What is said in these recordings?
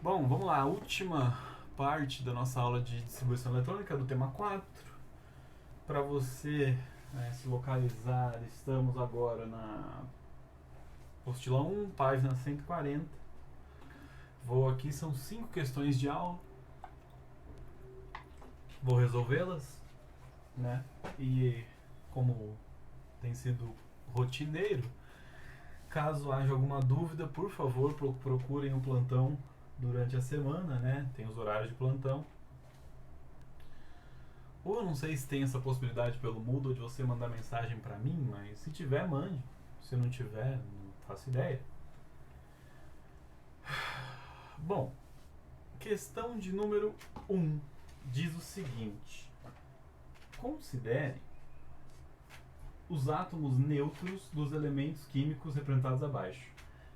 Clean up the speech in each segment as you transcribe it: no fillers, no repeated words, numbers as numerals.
Bom, vamos lá, a última parte da nossa aula de distribuição eletrônica do tema 4. Para você se localizar, estamos agora na apostila 1, página 140. Vou aqui, são 5 questões de aula. Vou resolvê-las, né? E como tem sido rotineiro, caso haja alguma dúvida, por favor, procurem o plantão durante a semana, né? Tem os horários de plantão. Ou eu não sei se tem essa possibilidade pelo Moodle de você mandar mensagem pra mim, mas se tiver, mande. Se não tiver, não faço ideia. Bom, questão de número 1 diz o seguinte: considere os átomos neutros dos elementos químicos representados abaixo.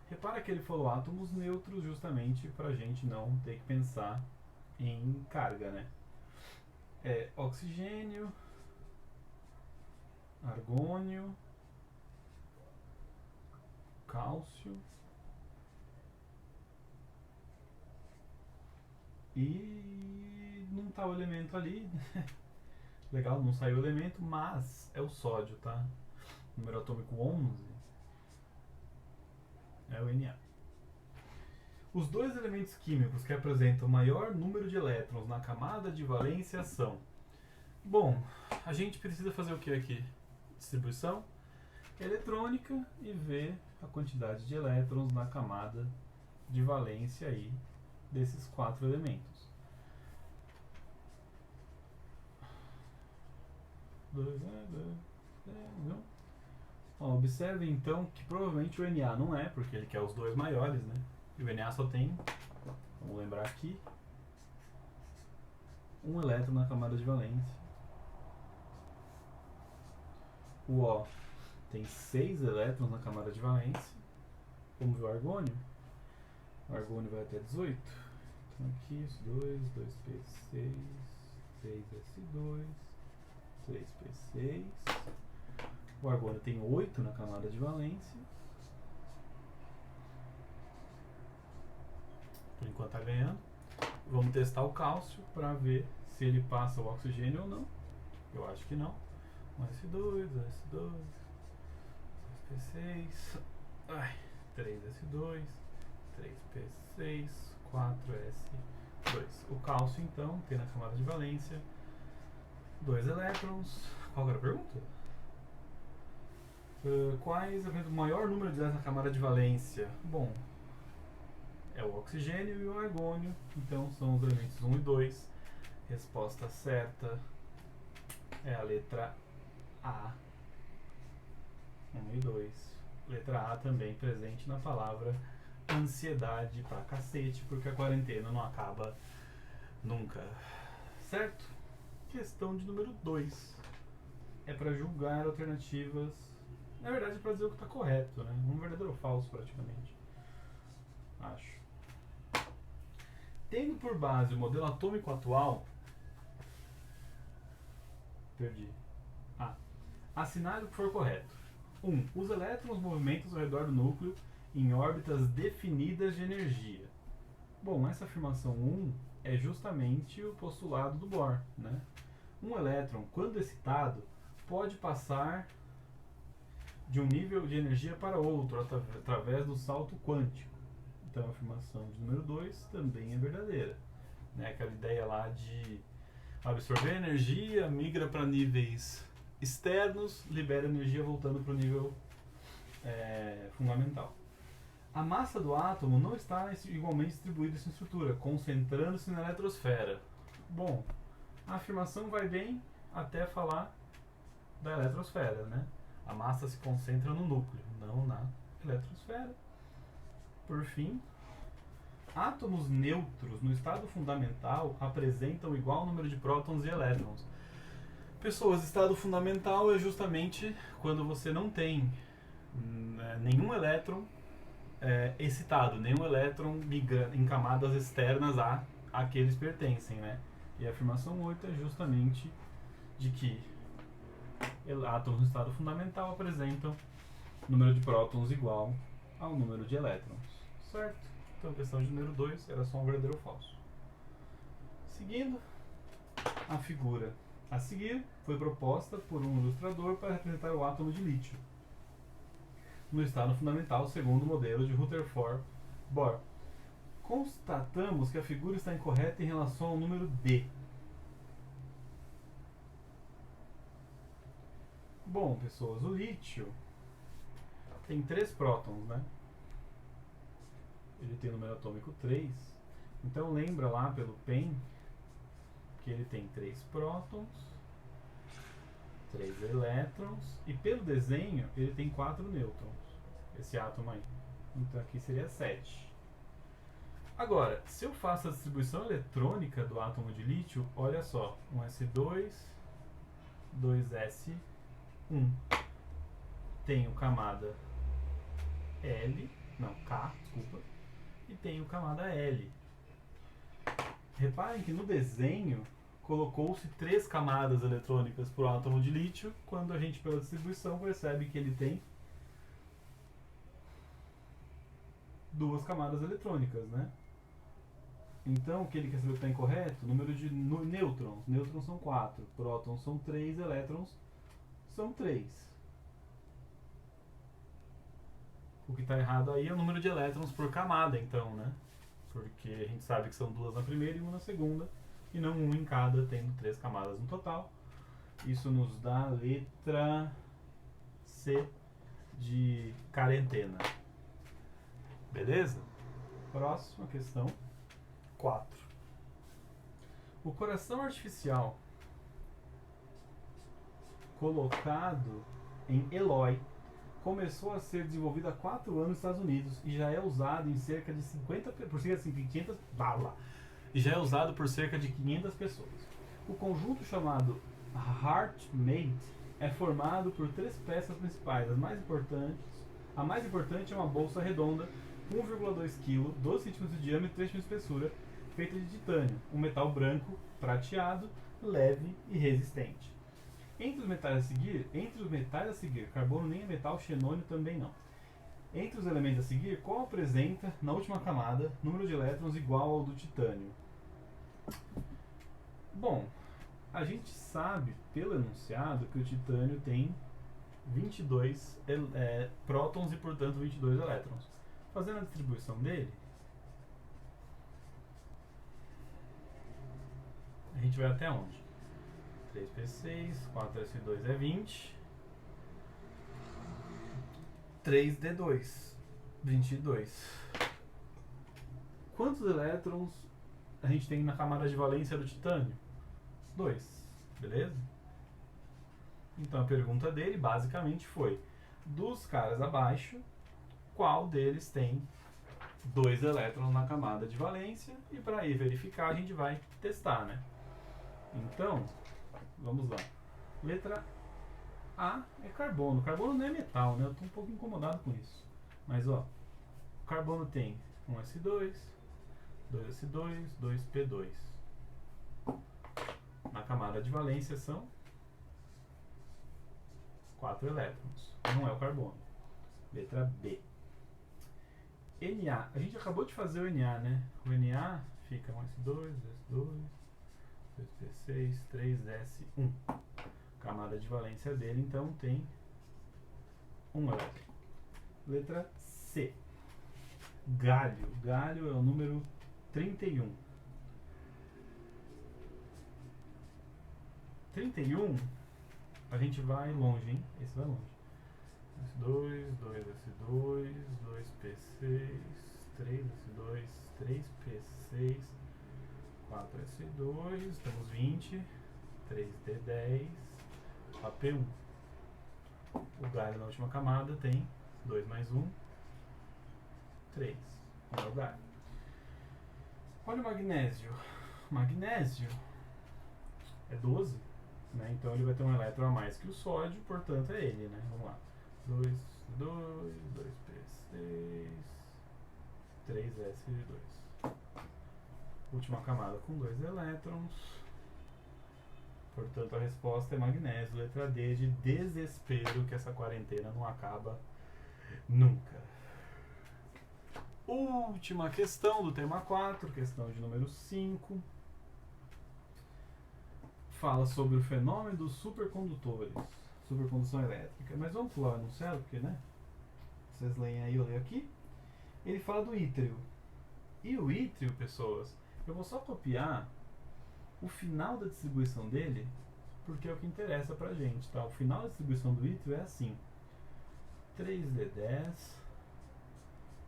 Repara que ele falou átomos neutros justamente para a gente não ter que pensar em carga, né? É oxigênio, argônio, cálcio e não tá o elemento ali. Legal, não saiu o elemento, mas é o sódio, tá? Número atômico 11 é o Na. Os dois elementos químicos que apresentam o maior número de elétrons na camada de valência são... Bom, a gente precisa fazer o que aqui? Distribuição eletrônica e ver a quantidade de elétrons na camada de valência aí desses 4 elementos. Observe então que provavelmente o Na não é, porque ele quer os dois maiores, né? E o Na só tem, vamos lembrar aqui, um elétron na camada de valência. O O tem 6 elétrons na camada de valência. Vamos ver o argônio? O argônio vai até 18. Então aqui os 2p6, 3s2, 3p6. O argônio tem 8 na camada de valência. Por enquanto está ganhando. Vamos testar o cálcio para ver se ele passa o oxigênio ou não. Eu acho que não. 1s2, 2s2, 2p6, 3s2, 3p6, 4s2. O cálcio então tem na camada de valência 2 elétrons. Qual era a pergunta? Quais o maior número de elétrons na camada de valência? Bom, é o oxigênio e o argônio, então são os elementos 1 e 2. Resposta certa é a letra A. 1 e 2. Letra A também presente na palavra ansiedade pra cacete, porque a quarentena não acaba nunca. Certo? Questão de número 2. É para julgar alternativas. Na verdade, é para dizer o que está correto, né? Um verdadeiro ou falso, praticamente. Acho. Tendo por base o modelo atômico atual. Perdi. Assinale o que for correto. 1. Os elétrons movimentam ao redor do núcleo em órbitas definidas de energia. Bom, essa afirmação 1 é justamente o postulado do Bohr, né? Um elétron, quando excitado, pode passar de um nível de energia para outro através do salto quântico. Então a afirmação de número 2 também é verdadeira, né? Aquela ideia lá de absorver energia, migra para níveis externos, libera energia voltando para o nível fundamental. A massa do átomo não está igualmente distribuída em sua estrutura, concentrando-se na eletrosfera. Bom, a afirmação vai bem até falar da eletrosfera, né? A massa se concentra no núcleo, não na eletrosfera. Por fim, átomos neutros no estado fundamental apresentam igual número de prótons e elétrons. Pessoas, estado fundamental é justamente quando você não tem nenhum elétron excitado, nenhum elétron em camadas externas a que eles pertencem, né? E a afirmação 8 é justamente de que átomos no estado fundamental apresentam número de prótons igual ao número de elétrons, certo? Então Então, questão de número 2 era só um verdadeiro ou falso. Seguindo, a figura a seguir foi proposta por um ilustrador para representar o átomo de lítio no estado fundamental segundo o modelo de Rutherford Bohr. Constatamos que a figura está incorreta em relação ao número D. Bom, pessoas, o lítio tem 3 prótons, né? Ele tem número atômico 3. Então lembra lá pelo PEN que ele tem 3 prótons, 3 elétrons e pelo desenho ele tem 4 nêutrons. Esse átomo aí. Então aqui seria 7. Agora, se eu faço a distribuição eletrônica do átomo de lítio, olha só, 1s2, 2s1. Tenho camada L, não, K, desculpa, e tenho camada L. Reparem que no desenho colocou-se 3 camadas eletrônicas para o átomo de lítio, quando a gente, pela distribuição, percebe que ele tem 2 camadas eletrônicas, né? Então, o que ele quer saber que está incorreto? O número de nêutrons. Nêutrons são 4, prótons são 3, elétrons são 3. O que está errado aí é o número de elétrons por camada, então, né? Porque a gente sabe que são 2 na primeira e 1 na segunda, e não 1 em cada, tendo 3 camadas no total. Isso nos dá a letra C de quarentena. Beleza? Próxima questão. 4. O coração artificial colocado em Eloy começou a ser desenvolvido há 4 anos nos Estados Unidos e já é usado em cerca de 500 e já é usado por cerca de 500 pessoas. O conjunto chamado HeartMate é formado por 3 peças principais. A mais importante é uma bolsa redonda 1,2 kg, 12 cm de diâmetro e 3 cm de espessura, feita de titânio, um metal branco, prateado, leve e resistente. Entre os metais a seguir, carbono nem é metal, xenônio também não. Entre os elementos a seguir, qual apresenta, na última camada, número de elétrons igual ao do titânio? Bom, a gente sabe, pelo enunciado, que o titânio tem 22 prótons e, portanto, 22 elétrons. Fazendo a distribuição dele, a gente vai até onde? 3p6, 4s2 é 20, 3d2, 22. Quantos elétrons a gente tem na camada de valência do titânio? 2, beleza? Então a pergunta dele basicamente foi: dos caras abaixo, qual deles tem 2 elétrons na camada de valência? E para ir verificar a gente vai testar, né? Então, vamos lá. Letra A é carbono. Carbono não é metal, né? Eu estou um pouco incomodado com isso. Mas, ó, o carbono tem 1s2, 2s2, 2p2. Na camada de valência são 4 elétrons. Não é o carbono. Letra B. Na. A gente acabou de fazer o Na, né? O Na fica 1s2, 2s2, 2p6, 3s1. Camada de valência dele, então, tem 1 elétron. Letra C. Gálio. Gálio é o número 31. 31, a gente vai longe, hein? Esse vai longe. S2, 2s2, 2p6, 3s2, 3p6, 4s2, temos 20, 3d10, AP1. O galho na última camada tem 2 mais 1, 3. Não é o galho. Olha o magnésio. Magnésio é 12, né? Então ele vai ter um elétron a mais que o sódio, portanto é ele, né? Vamos lá. 2, 2p6, 3s2. Última camada com 2 elétrons. Portanto, a resposta é magnésio. Letra D, de desespero que essa quarentena não acaba nunca. última questão do tema 4, questão de número 5. Fala sobre o fenômeno dos supercondutores, supercondução elétrica. Mas vamos pular o enunciado, porque, né? Vocês leem aí, eu leio aqui. Ele fala do ítrio. E o ítrio, pessoas, eu vou só copiar o final da distribuição dele, porque é o que interessa pra gente, tá? O final da distribuição do ítrio é assim: 3D10,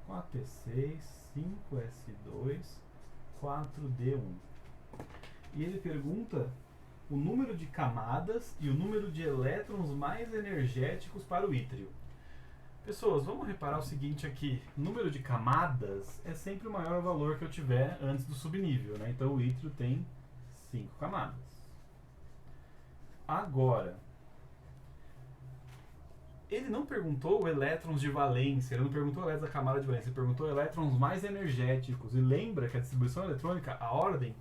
4T6, 5S2, 4D1. E ele pergunta o número de camadas e o número de elétrons mais energéticos para o ítrio. Pessoas, vamos reparar o seguinte aqui: o número de camadas é sempre o maior valor que eu tiver antes do subnível, né? Então o ítrio tem 5 camadas. Agora, ele não perguntou elétrons de valência, ele não perguntou elétrons da camada de valência, ele perguntou elétrons mais energéticos. E lembra que a distribuição eletrônica, a ordem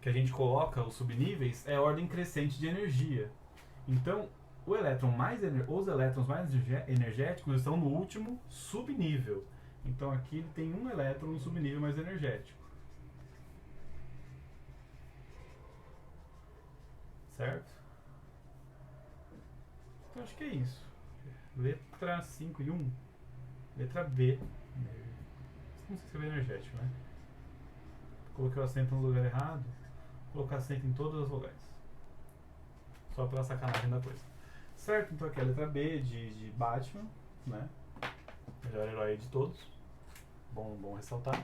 que a gente coloca os subníveis é a ordem crescente de energia. Então, os elétrons mais energéticos estão no último subnível. Então aqui ele tem um elétron no subnível mais energético. Certo? Então acho que é isso. Letra 5 e 1. Letra B. Não sei se escrever energético, né? Coloquei o acento no lugar errado. Vou colocar acento em todas as vogais. Só pela sacanagem da coisa. Certo? Então aqui é a letra B de Batman, né? Melhor herói de todos. Bom ressaltar.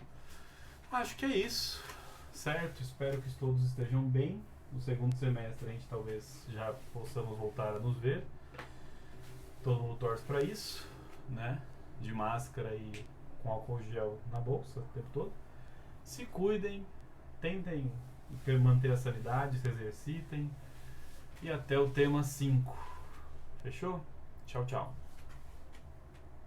Acho que é isso. Certo? Espero que todos estejam bem. No segundo semestre a gente talvez já possamos voltar a nos ver. Todo mundo torce para isso, né? De máscara e com álcool gel na bolsa o tempo todo. Se cuidem, tentem manter a sanidade, se exercitem. E até o tema 5. Fechou? Tchau, tchau.